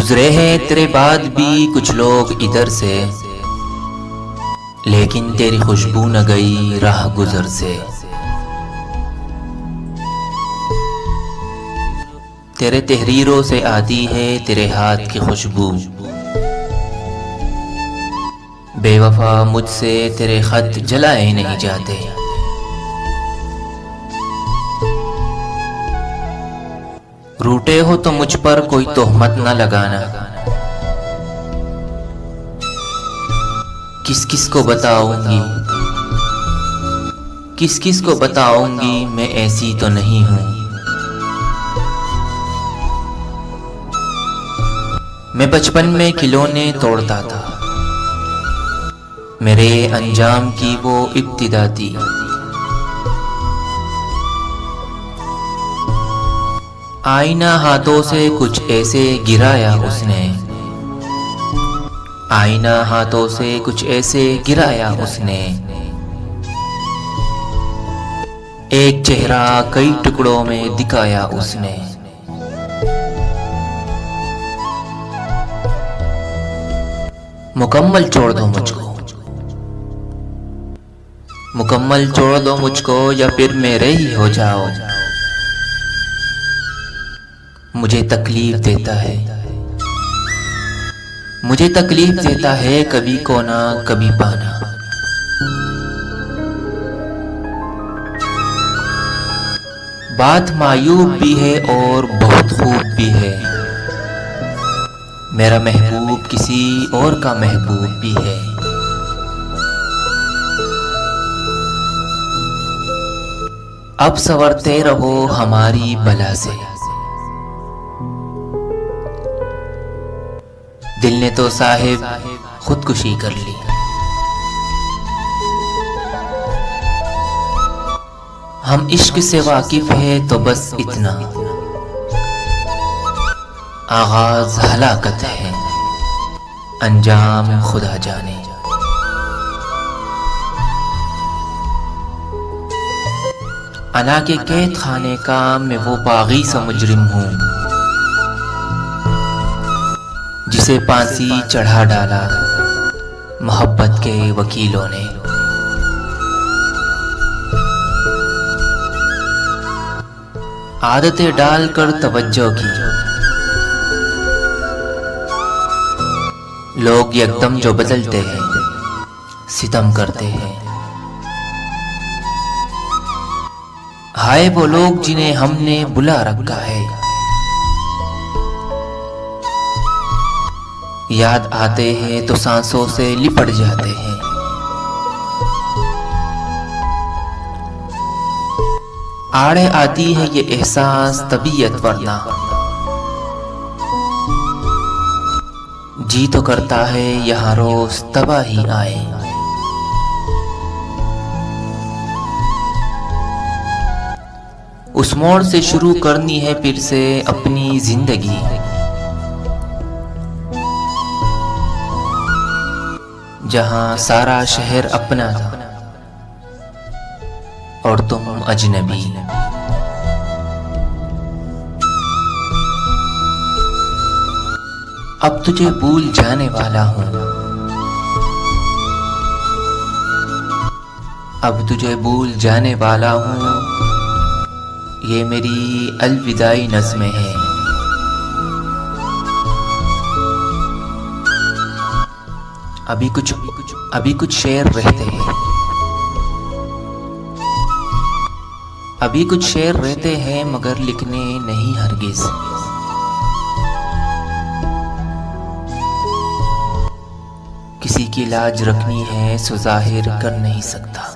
गुजरे हैं तेरे बाद भी कुछ लोग इधर से, लेकिन तेरी खुशबू न गई राह गुजर से। तेरे तहरीरों से आती है तेरे हाथ की खुशबू। बेवफा मुझसे तेरे खत जलाए नहीं जाते। रूठे हो तो मुझ पर कोई तोहमत न लगाना। किस किस को बताऊंगी, किस किस को बताऊंगी, मैं ऐसी तो नहीं हूं। मैं बचपन में खिलौने तोड़ता था, मेरे अंजाम की वो इब्तिदा थी। आईना हाथों से कुछ ऐसे गिराया उसने, आईना हाथों से कुछ ऐसे गिराया उसने। एक चेहरा कई टुकड़ों में दिखाया उसने। मुकम्मल छोड़ दो मुझको, मुकम्मल छोड़ दो मुझको, या फिर मेरे ही हो जाओ। मुझे तकलीफ देता है, मुझे तकलीफ देता है कभी खोना कभी पाना। बात मायूब भी है और बहुत खूब भी है। मेरा महबूब किसी और का महबूब भी है। अब संवरते रहो हमारी बला से। दिल ने तो साहिब खुदकुशी कर ली। हम इश्क से वाकिफ है तो बस इतना, आगाज हलाकत है अंजाम खुदा जाने। अना के कैद खाने का मैं वो बागी सा मुजरिम हूँ, जिसे फांसी चढ़ा डाला मोहब्बत के वकीलों ने। आदतें डालकर तवज्जो की, लोग एकदम जो बदलते हैं सितम करते हैं। हाय वो लोग जिन्हें हमने बुला रखा है, याद आते हैं तो सांसों से लिपट जाते हैं। आड़े आती है ये एहसास तबीयत वरना, जी तो करता है यहाँ रोज तबाही आए। उस मोड़ से शुरू करनी है फिर से अपनी जिंदगी, जहां सारा शहर अपना था और तुम अजनबी। अब तुझे भूल जाने वाला हूं, अब तुझे भूल जाने वाला हूं, ये मेरी अलविदाई नज़्में हैं। अभी कुछ शेर रहते हैं, अभी कुछ शेर रहते हैं, मगर लिखने नहीं हरगिज। किसी की लाज रखनी है सो जाहिर कर नहीं सकता।